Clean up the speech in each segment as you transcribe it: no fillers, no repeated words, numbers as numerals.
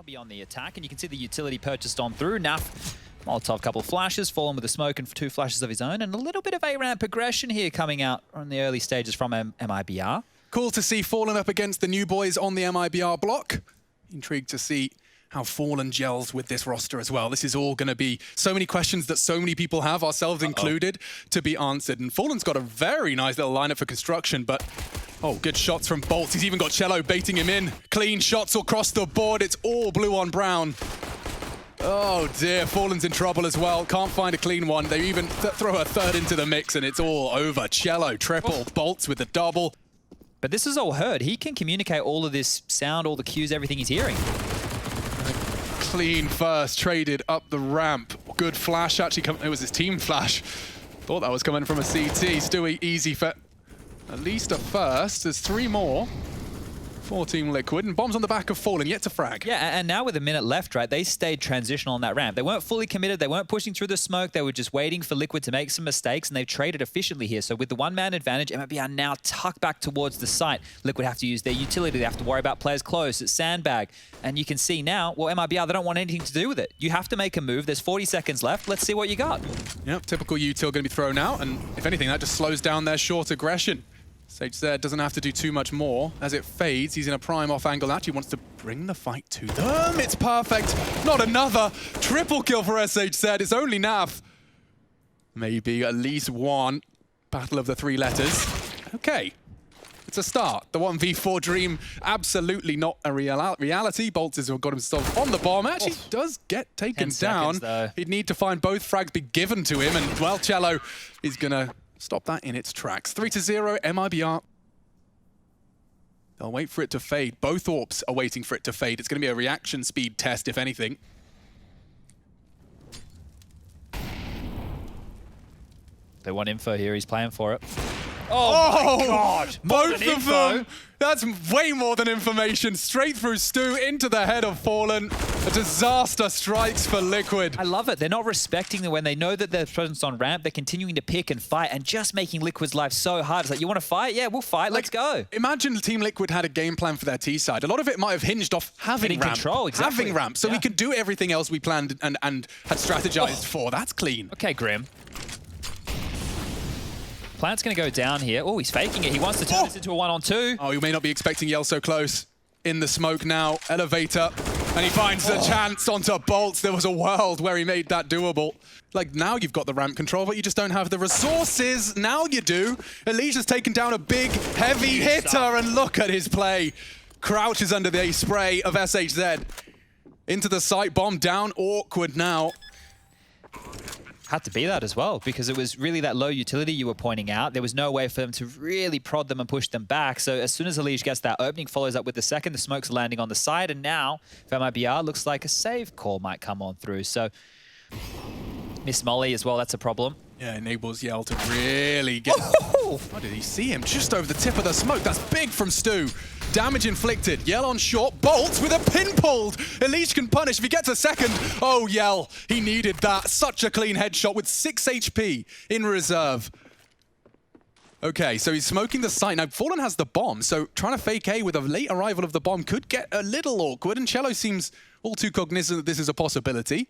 They'll be on the attack, and you can see the utility purchased on through. Naf, Molotov, couple of flashes, Fallen with a smoke and 2 flashes of his own, and a little bit of A-ramp progression here coming out on the early stages from MIBR. Cool to see Fallen up against the new boys on the MIBR block. Intrigued to see how Fallen gels with this roster as well. This is all going to be so many questions that so many people have, ourselves included, to be answered. And Fallen's got a very nice little lineup for construction, but oh, good shots from boltz. He's even got cello baiting him in. Clean shots across the board. It's all blue on brown. Oh dear, Fallen's in trouble as well. Can't find a clean one. They even throw a third into the mix and it's all over. Cello, triple, boltz with the double. But this is all heard. He can communicate all of this sound, all the cues, everything he's hearing. Clean first, traded up the ramp. Good flash actually coming. It was his team flash. Thought that was coming from a CT. Stewie easy for at least a first. There's 3 more. 4 Team Liquid, and bombs on the back of Fallen, yet to frag. Yeah, and now with a minute left, right, they stayed transitional on that ramp. They weren't fully committed, they weren't pushing through the smoke, they were just waiting for Liquid to make some mistakes, and they've traded efficiently here. So with the one-man advantage, MIBR now tucked back towards the site. Liquid have to use their utility, they have to worry about players close, it's sandbag. And you can see now, well, MIBR, they don't want anything to do with it. You have to make a move, there's 40 seconds left, let's see what you got. Yep, typical util going to be thrown out, and if anything, that just slows down their short aggression. xantares doesn't have to do too much more. As it fades, he's in a prime off angle. Actually wants to bring the fight to them. It's perfect. Not another. Triple kill for xantares. It's only NaV. Maybe at least one. Battle of the 3 letters. Okay. It's a start. The 1v4 dream, absolutely not a reality. boltz has got himself on the bomb. Actually does get taken down. He'd need to find both frags be given to him. And, well, cello is going to stop that in its tracks. 3-0, MIBR. They'll wait for it to fade. Both AWPs are waiting for it to fade. It's going to be a reaction speed test, if anything. They want info here, he's playing for it. Oh my God! Both of them! That's way more than information. Straight through Stu, into the head of Fallen. A disaster strikes for Liquid. I love it. They're not respecting them when they know that their presence on ramp. They're continuing to pick and fight and just making Liquid's life so hard. It's like, you want to fight? Yeah, we'll fight. Let's go. Imagine Team Liquid had a game plan for their T side. A lot of it might have hinged off having ramp. Control, exactly. Having ramp. So we could do everything else we planned and had strategized for. That's clean. Okay, Grim. Plant's going to go down here. Oh, he's faking it. He wants to turn this into a 1-on-2. Oh, you may not be expecting Yell so close. In the smoke now, elevator. And he finds the chance onto boltz. There was a world where he made that doable. Like, now you've got the ramp control, but you just don't have the resources. Now you do. Elijah's taken down a big, heavy hitter, and look at his play. Crouches under the spray of SHZ. Into the site, bomb down, awkward now. Had to be that as well, because it was really that low utility you were pointing out. There was no way for them to really prod them and push them back. So as soon as Elijah gets that opening, follows up with the second, the smoke's landing on the side, and now for MIBR, looks like a save call might come on through. So Miss Molly as well, that's a problem. Yeah, enables Yell to really get... Oh, did he see him? Just over the tip of the smoke. That's big from Stu. Damage inflicted. Yell on short. boltz with a pin pulled. Elijah can punish if he gets a second. Oh, Yell. He needed that. Such a clean headshot with 6 HP in reserve. Okay, so he's smoking the site. Now, Fallen has the bomb, so trying to fake A with a late arrival of the bomb could get a little awkward, and cello seems all too cognizant that this is a possibility.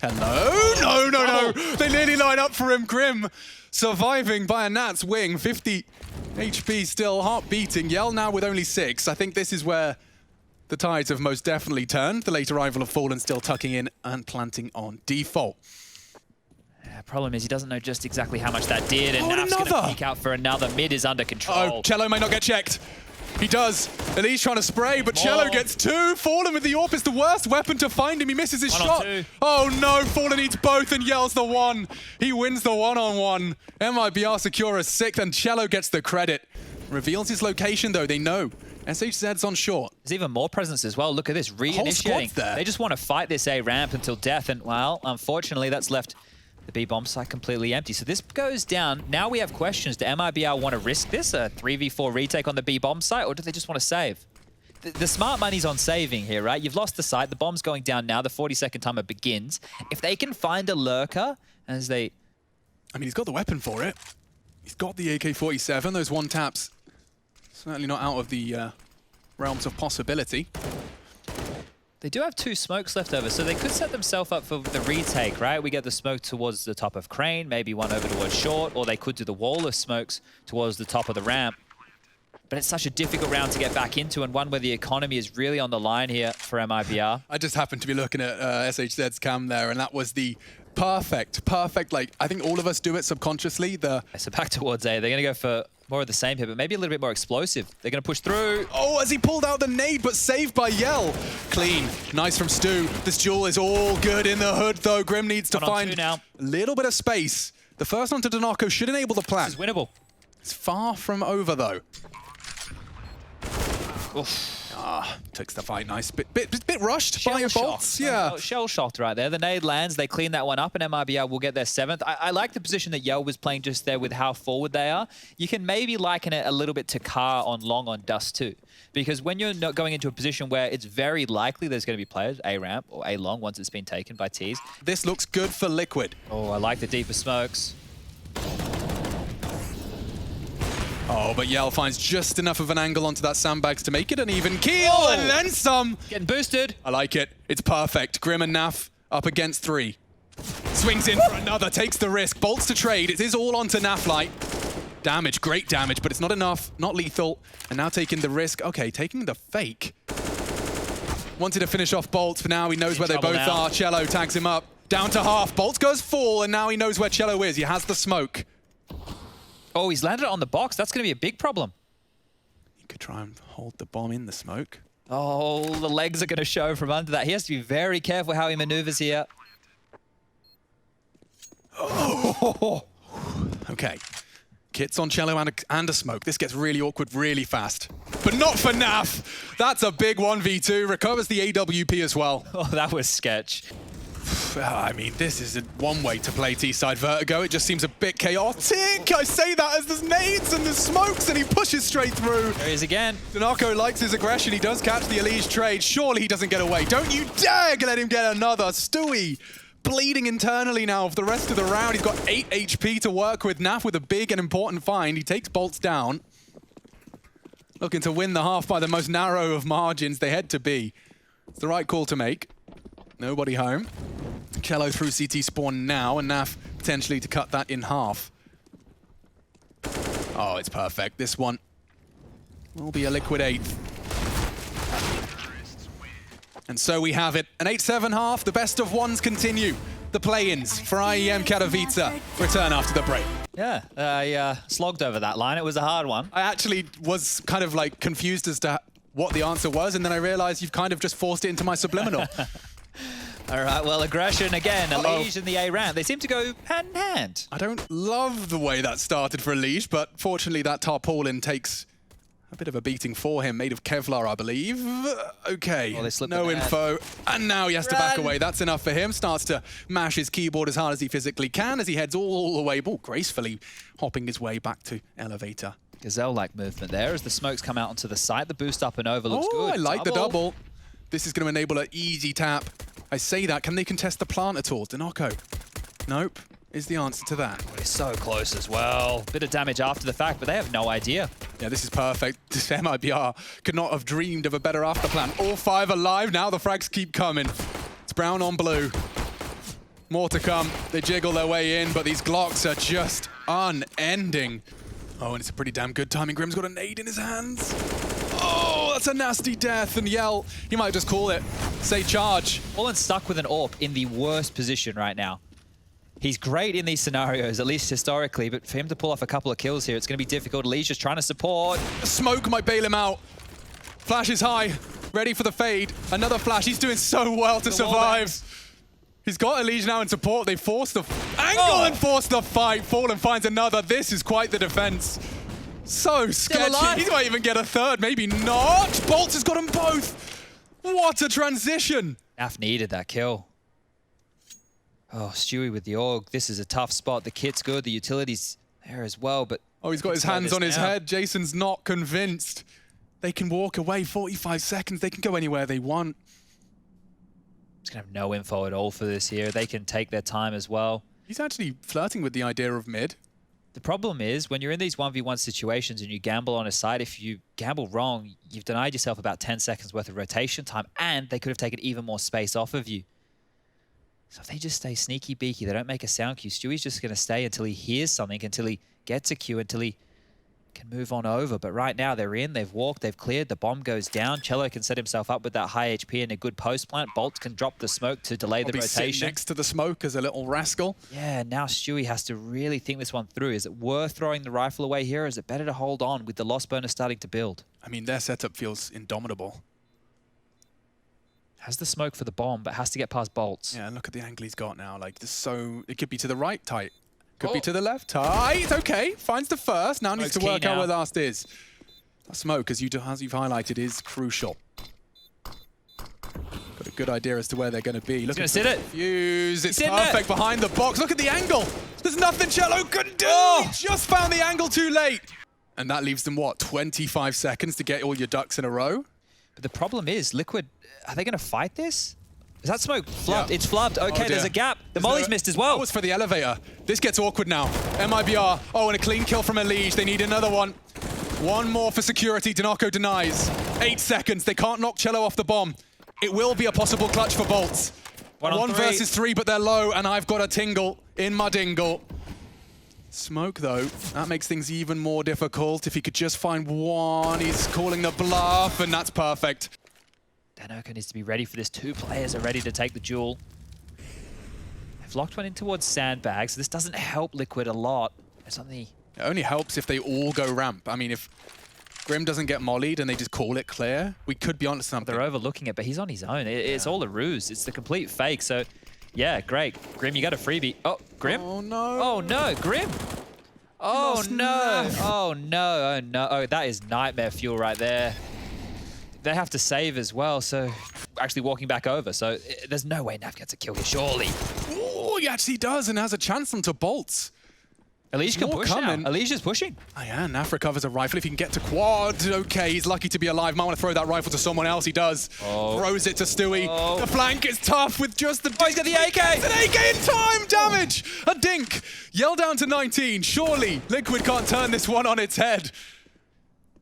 Hello? No. They nearly line up for him. Grim surviving by a gnat's wing. 50 HP still, heart beating. Yell now with only 6. I think this is where the tides have most definitely turned. The late arrival of Fallen still tucking in and planting on default. Problem is he doesn't know just exactly how much that did, and nav's going to peek out for another. Mid is under control. Oh, cello may not get checked. He does. Elijah trying to spray, but cello gets 2. Fallen with the AWP is the worst weapon to find him. He misses his shot. Oh no, Fallen needs both and Yell's the 1. He wins the 1-on-1. MIBR secure a 6th, and cello gets the credit. Reveals his location though, they know. SHZ's on short. There's even more presence as well. Look at this, reinitiating. They just want to fight this A ramp until death, and well, unfortunately that's left the B bomb site completely empty. So this goes down. Now we have questions. Do MIBR want to risk this, a 3v4 retake on the B bomb site, or do they just want to save? The smart money's on saving here, right? You've lost the site. The bomb's going down now. The 40-second timer begins. If they can find a lurker, as they... I mean, he's got the weapon for it. He's got the AK-47. Those one taps, certainly not out of the realms of possibility. They do have 2 smokes left over, so they could set themselves up for the retake, right? We get the smoke towards the top of Crane, maybe one over towards short, or they could do the wall of smokes towards the top of the ramp. But it's such a difficult round to get back into, and one where the economy is really on the line here for MIBR. I just happened to be looking at SHZ's cam there, and that was the perfect, like, I think all of us do it subconsciously. So back towards A, they're going to go for more of the same here, but maybe a little bit more explosive. They're going to push through. Oh, as he pulled out the nade, but saved by Yell. Clean. Nice from Stu. This duel is all good in the hood, though. Grim needs to find a little bit of space. The first one to niko should enable the plan. This is winnable. It's far from over, though. Oof. Takes the fight nice. Bit rushed by your bolts. Yeah. Shell shocked right there. The nade lands. They clean that one up, and MIBR will get their 7th. I like the position that Yell was playing just there with how forward they are. You can maybe liken it a little bit to Car on long on Dust too. Because when you're not going into a position where it's very likely there's going to be players, A ramp or A long, once it's been taken by Tees. This looks good for Liquid. Oh, I like the deeper smokes. Oh, but Yell finds just enough of an angle onto that sandbags to make it an even kill, and then some. Getting boosted. I like it. It's perfect. Grim and Naf up against 3. Swings in for another, takes the risk. Bolts to trade. It is all onto Naflight. Damage, great damage, but it's not enough. Not lethal. And now taking the risk. Okay, taking the fake. Wanted to finish off Bolts, but now he knows where they both are. Cello tags him up. Down to half. Bolts goes full, and now he knows where Cello is. He has the smoke. Oh, he's landed it on the box. That's going to be a big problem. He could try and hold the bomb in the smoke. Oh, the legs are going to show from under that. He has to be very careful how he maneuvers here. Oh. Okay. Kits on Cello and a smoke. This gets really awkward really fast. But not for Naf. That's a big 1v2. Recovers the AWP as well. Oh, that was sketch. I mean, this is one way to play T-side Vertigo. It just seems a bit chaotic. I say that as there's nades and there's smokes and he pushes straight through. There he is again. niko likes his aggression. He does catch the Elige trade. Surely he doesn't get away. Don't you dare let him get another. Stewie bleeding internally now for the rest of the round. He's got 8 HP to work with. Naf with a big and important find. He takes Bolts down. Looking to win the half by the most narrow of margins. They head to B. It's the right call to make. Nobody home. Cello through CT spawn now, and Naf potentially to cut that in half. Oh, it's perfect. This one will be a Liquid 8th. And so we have it. An 8-7 half. The best of ones continue. The play-ins for IEM Katowice return after the break. Yeah, I slogged over that line. It was a hard one. I actually was kind of like confused as to what the answer was, and then I realized you've kind of just forced it into my subliminal. All right, well, aggression again. Elige and the A ramp. They seem to go hand in hand. I don't love the way that started for Elige, but fortunately that tarpaulin takes a bit of a beating for him, made of Kevlar, I believe. Okay, no info. And now he has to back away. That's enough for him. Starts to mash his keyboard as hard as he physically can as he heads all the way, gracefully hopping his way back to elevator. Gazelle-like movement there as the smokes come out onto the side. The boost up and over looks good. I like the double. This is going to enable an easy tap. I say that. Can they contest the plant at all? niko? Nope. Is the answer to that. We're so close as well. Bit of damage after the fact, but they have no idea. Yeah, this is perfect. This MIBR could not have dreamed of a better after plan. All 5 alive. Now the frags keep coming. It's brown on blue. More to come. They jiggle their way in, but these Glocks are just unending. Oh, and it's a pretty damn good timing. Grim's got a nade in his hands. Oh, that's a nasty death. And Yell, he might just call it. Say charge. Fallen stuck with an AWP in the worst position right now. He's great in these scenarios, at least historically, but for him to pull off a couple of kills here, it's going to be difficult. Lee's just trying to support. Smoke might bail him out. Flash is high, ready for the fade. Another flash. He's doing so well to survive. He's got Elige now in support. They force the angle and force the fight. Fallen finds another. This is quite the defense. So sketchy. He might even get a third, maybe not. Bolts has got them both. What a transition. Naf needed that kill. Oh, Stewie with the AUG. This is a tough spot. The kit's good. The utility's there as well, but... Oh, he's got his hands on his head. Jason's not convinced. They can walk away 45 seconds. They can go anywhere they want. He's going to have no info at all for this here. They can take their time as well. He's actually flirting with the idea of mid. The problem is when you're in these 1v1 situations and you gamble on a side, if you gamble wrong, you've denied yourself about 10 seconds worth of rotation time, and they could have taken even more space off of you. So if they just stay sneaky beaky, they don't make a sound cue, Stewie's just going to stay until he hears something, until he gets a cue, until he can move on over. But right now they're in, they've walked, they've cleared, the bomb goes down. Cello can set himself up with that high HP and a good post plant. Bolt can drop the smoke to delay the rotation. Next to the smoke as a little rascal. Yeah, now Stewie has to really think this one through. Is it worth throwing the rifle away here, or is it better to hold on with the loss bonus starting to build? I mean, their setup feels indomitable. Has the smoke for the bomb, but has to get past bolts. Yeah, look at the angle he's got now. Like, this it could be to the right, tight. Could be to the left, tight. Okay, finds the first. Now needs to work out where last is. That smoke, as you've highlighted, is crucial. Got a good idea as to where they're going to be. Look at sit it. Fuse. It's perfect behind the box. Look at the angle. There's nothing Cello couldn't do. He just found the angle too late. And that leaves them, what, 25 seconds to get all your ducks in a row? But the problem is, Liquid, are they going to fight this? Is that smoke flubbed? Yeah. It's flubbed. Okay, there's a gap. The molly's missed as well. That was for the elevator. This gets awkward now. MIBR. Oh, and a clean kill from Elige. They need another one. One more for security. Dinoco denies. 8 seconds. They can't knock Cello off the bomb. It will be a possible clutch for Bolts. One versus 3, but they're low, and I've got a tingle in my dingle. Smoke, though, that makes things even more difficult. If he could just find one, he's calling the bluff, and that's perfect. Dinoco needs to be ready for this. 2 players are ready to take the duel. They've locked one in towards Sandbag, so this doesn't help Liquid a lot. It only helps if they all go ramp. I mean, if Grim doesn't get mollied and they just call it clear, we could be onto something. They're overlooking it, but he's on his own. It's all a ruse. It's the complete fake, so yeah, great. Grim, you got a freebie. Oh, Grim? Oh, no. Oh, no, Grim. Oh, no. Oh, no. Oh, no. Oh, that is nightmare fuel right there. They have to save as well, so actually walking back over. So there's no way Nav gets a kill here, surely. Oh, he actually does and has a chance onto Bolts. Elige can push now. Elige is pushing. Oh, yeah, Nav recovers a rifle. If he can get to quad, okay, he's lucky to be alive. Might want to throw that rifle to someone else. He does. Throws it to Stewie. The flank is tough with just the... Oh, he's got the AK! It's an AK in time! Damage! A dink! Yell down to 19. Surely Liquid can't turn this one on its head.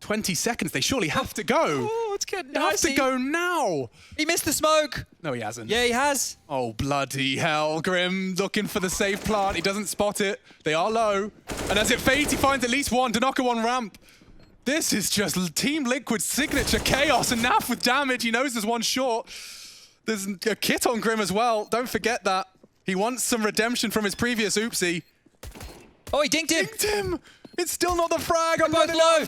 20 seconds. They surely have to go. Oh, it's getting nice. They have to go now. He missed the smoke. No, he hasn't. Yeah, he has. Oh, bloody hell. Grim looking for the safe plant. He doesn't spot it. They are low. And as it fades, he finds at least one. Dinoco on ramp. This is just Team Liquid's signature chaos. And Naf with damage. He knows there's one short. There's a kit on Grim as well. Don't forget that. He wants some redemption from his previous oopsie. Oh, he dinked him. Dinked him. It's still not the frag. I'm both low.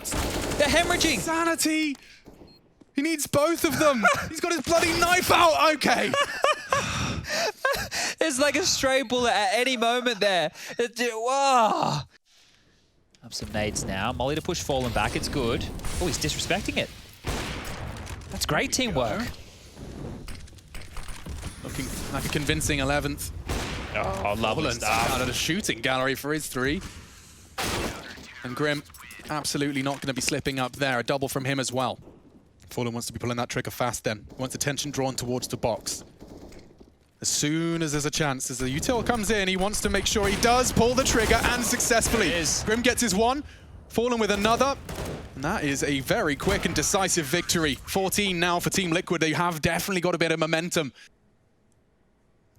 They're hemorrhaging. Sanity. He needs both of them. He's got his bloody knife out. Okay. It's like a stray bullet at any moment there. Whoa. Up some nades now. Molly to push Fallen back. It's good. Oh, he's disrespecting it. That's great teamwork. Looking like a convincing 11th. Oh, lovely stuff. Out of the shooting gallery for his 3. And Grim absolutely not going to be slipping up there. A double from him as well. Fallen wants to be pulling that trigger fast then. Wants attention drawn towards the box. As soon as there's a chance, as the util comes in, he wants to make sure he does pull the trigger, and successfully. Grim gets his one. Fallen with another. And that is a very quick and decisive victory. 14 now for Team Liquid. They have definitely got a bit of momentum.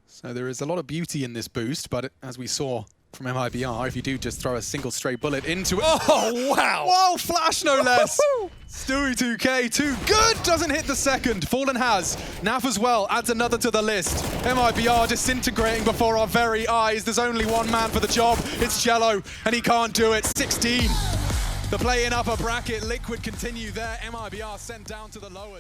So there is a lot of beauty in this boost, but as we saw from MIBR, if you do just throw a single stray bullet into it. Oh, wow! Wow, flash no less! Stewie 2K, too good! Doesn't hit the second. Fallen has. Naf as well, adds another to the list. MIBR disintegrating before our very eyes. There's only one man for the job. It's Cello, and he can't do it. 16. The play in upper bracket. Liquid continue there. MIBR sent down to the lowers.